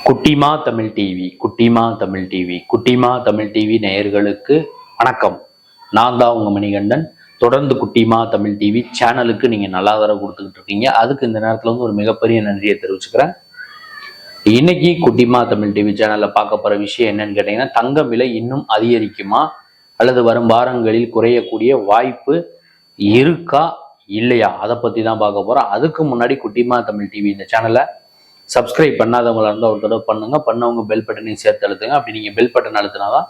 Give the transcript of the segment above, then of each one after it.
குட்டிமா தமிழ் டிவி குட்டிமா தமிழ் டிவி நேயர்களுக்கு வணக்கம். நான் தான் உங்க மணிகண்டன். தொடர்ந்து குட்டிமா தமிழ் டிவி சேனலுக்கு நீங்க நல்லா ஆதரவு கொடுத்துக்கிட்டு இருக்கீங்க. அதுக்கு இந்த நேரத்துல ஒரு மிகப்பெரிய நன்றியை தெரிவிச்சுக்கிறேன். இன்னைக்கு குட்டிமா தமிழ் டிவி சேனல்ல பார்க்க போற விஷயம் என்னன்னு கேட்டீங்கன்னா, தங்க விலை இன்னும் அதிகரிக்குமா அல்லது வரும் வாரங்களில் குறையக்கூடிய வாய்ப்பு இருக்கா இல்லையா, அதை பத்தி தான் பார்க்க போறோம். அதுக்கு முன்னாடி குட்டிமா தமிழ் டிவி இந்த சேனலை சப்ஸ்கிரைப் பண்ணாதவங்களா இருந்தால் ஒரு தடவை பண்ணவங்க பெல் பட்டனையும் சேர்த்து அழுத்துங்க. அப்படி நீங்கள் பெல் பட்டன் அழுத்தினாதான்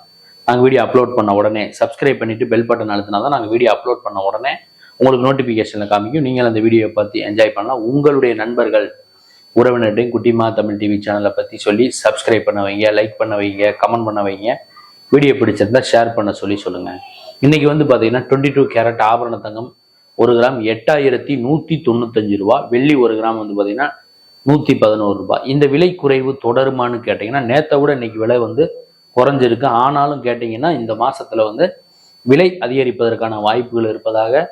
நாங்கள் வீடியோ அப்லோட் பண்ண உடனே, சப்ஸ்கிரைப் பண்ணிட்டு பெல் பட்டன் அழுத்தினாதான் நாங்கள் வீடியோ அப்லோட் பண்ண உடனே உங்களுக்கு நோட்டிஃபிகேஷனில் காமிக்கும். நீங்கள் அந்த வீடியோவை பார்த்து என்ஜாய் பண்ணலாம். உங்களுடைய நண்பர்கள் உறவினர்கிட்டையும் குட்டிமா தமிழ் டிவி சேனலை பற்றி சொல்லி சப்ஸ்கிரைப் பண்ண வைங்க, லைக் பண்ண வைங்க, கமெண்ட் பண்ண வைங்க. வீடியோ பிடிச்சிருந்தா ஷேர் பண்ண சொல்லுங்கள். இன்னைக்கு பார்த்தீங்கன்னா 22 கேரட் ஆபரண தங்கம் 1 கிராம் 8195 ரூபா, வெள்ளி 1 கிராம் பார்த்தீங்கன்னா 111 ரூபாய். இந்த விலை குறைவு தொடருமான்னு கேட்டீங்கன்னா, நேற்றை விட இன்னைக்கு விலை குறைஞ்சிருக்கு. ஆனாலும் கேட்டீங்கன்னா இந்த மாசத்துல விலை அதிகரிப்பதற்கான வாய்ப்புகள் இருப்பதாக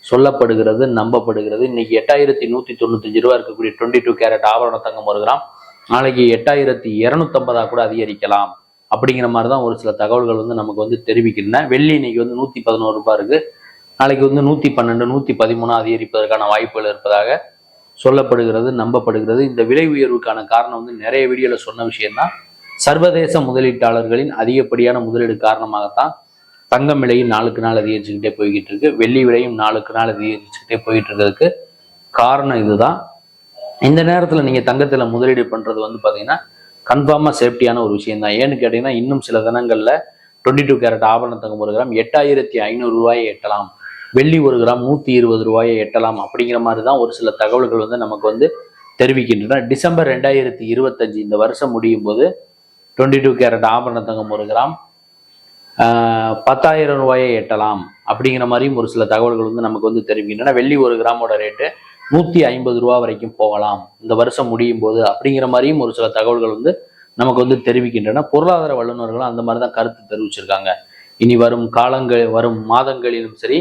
சொல்லப்படுகிறது, நம்பப்படுகிறது. இன்னைக்கு 8195 ரூபாய் இருக்கக்கூடிய 22 கேரட் ஆபரண தங்கம் 1 கிராம் நாளைக்கு 8250 கூட அதிகரிக்கலாம் அப்படிங்கிற மாதிரி தான் ஒரு சில தகவல்கள் நமக்கு தெரிவிக்கின்றன. வெள்ளி இன்னைக்கு 111 ரூபாய் இருக்கு. நாளைக்கு 112 113 அதிகரிப்பதற்கான வாய்ப்புகள் இருப்பதாக சொல்லப்படுகிறது, நம்பப்படுகிறது. இந்த விலை உயர்வுக்கான காரணம் நிறைய வீடியோல சொன்ன விஷயம்தான். சர்வதேச முதலீட்டாளர்களின் அதிகப்படியான முதலீடு காரணமாகத்தான் தங்கம் விலையும் நாளுக்கு நாள் அதிகரிச்சுக்கிட்டே போய்கிட்டு இருக்கு. வெள்ளி விலையும் நாளுக்கு நாள் அதிகரிச்சுக்கிட்டே போயிட்டு இருக்கிறதுக்கு காரணம் இதுதான். இந்த நேரத்துல நீங்க தங்கத்துல முதலீடு பண்றது பாத்தீங்கன்னா கன்ஃபார்மா சேஃப்டியான ஒரு விஷயம் தான். ஏன்னு கேட்டீங்கன்னா, இன்னும் சில தினங்கள்ல 22 கேரட் ஆபரண தங்கம் 1 கிராம் 8500 ரூபாயை எட்டலாம், வெள்ளி 1 கிராம் 120 ரூபாயை எட்டலாம் அப்படிங்கிற மாதிரி தான் ஒரு சில தகவல்கள் நமக்கு தெரிவிக்கின்றன. டிசம்பர் 2025 இந்த வருஷம் முடியும் போது 22 கேரட் ஆபரண தங்கம் 1 கிராம் 10,000 ரூபாயை எட்டலாம் அப்படிங்கிற மாதிரியும் ஒரு சில தகவல்கள் நமக்கு தெரிவிக்கின்றன. வெள்ளி 1 கிராமோட ரேட்டு 150 ரூபா வரைக்கும் போகலாம் இந்த வருஷம் முடியும் போது அப்படிங்கிற மாதிரியும் ஒரு சில தகவல்கள் நமக்கு தெரிவிக்கின்றன. பொருளாதார வல்லுநர்களும் அந்த மாதிரி தான் கருத்து தெரிவிச்சிருக்காங்க. இனி வரும் வரும் மாதங்களிலும் சரி,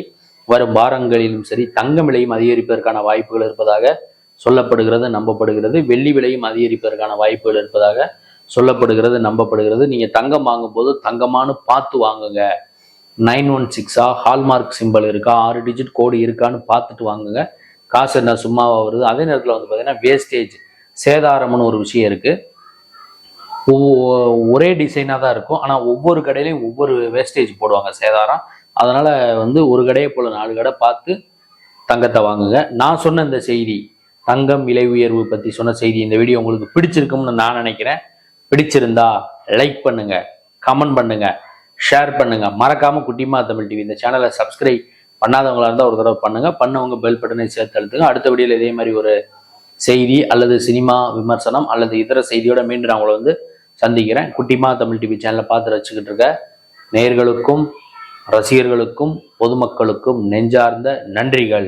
வரும் வாரங்களிலும் சரி, தங்கம் விலையும் அதிகரிப்பதற்கான வாய்ப்புகள் இருப்பதாக சொல்லப்படுகிறது, நம்பப்படுகிறது. வெள்ளி விலையும் அதிகரிப்பதற்கான வாய்ப்புகள் இருப்பதாக சொல்லப்படுகிறது, நம்பப்படுகிறது. நீங்க தங்கம் வாங்கும் போது தங்கமானு பார்த்து வாங்குங்க. 916 ஹால்மார்க் சிம்பிள் இருக்கா, 6 டிஜிட் கோடு இருக்கான்னு பார்த்துட்டு வாங்குங்க. காசு என்ன சும்மாவா வருது? அதே நேரத்தில் பார்த்தீங்கன்னா வேஸ்டேஜ், சேதாரம்னு ஒரு விஷயம் இருக்கு. ஒரே டிசைனாக தான் இருக்கும், ஆனால் ஒவ்வொரு கடையிலையும் ஒவ்வொரு வேஸ்டேஜ் போடுவாங்க, சேதாரம். அதனால ஒரு கடையை போல 4 கடை பார்த்து தங்கத்தை வாங்குங்க. நான் சொன்ன இந்த செய்தி, தங்கம் விலை உயர்வு பற்றி சொன்ன செய்தி, இந்த வீடியோ உங்களுக்கு பிடிச்சிருக்கும்னு நான் நினைக்கிறேன். பிடிச்சிருந்தா லைக் பண்ணுங்க, கமெண்ட் பண்ணுங்க, ஷேர் பண்ணுங்க. மறக்காம குட்டிமா தமிழ் டிவி இந்த சேனலை சப்ஸ்கிரைப் பண்ணாதவங்களா இருந்தால் ஒரு தடவை பண்ணுங்க. பண்ணவங்க பெல் பட்டனை சேர்த்து அழுத்துங்க. அடுத்த வீடியோவில் இதே மாதிரி ஒரு செய்தி அல்லது சினிமா விமர்சனம் அல்லது இதர செய்தியோட மீண்டும் நான் உங்களை சந்திக்கிறேன். குட்டிமா தமிழ் டிவி சேனலை பார்த்து ரசிச்சுக்கிட்டு இருக்க நேயர்களுக்கும் ரசிகர்களுக்கும் பொதுமக்களுக்கும் நெஞ்சார்ந்த நன்றிகள்.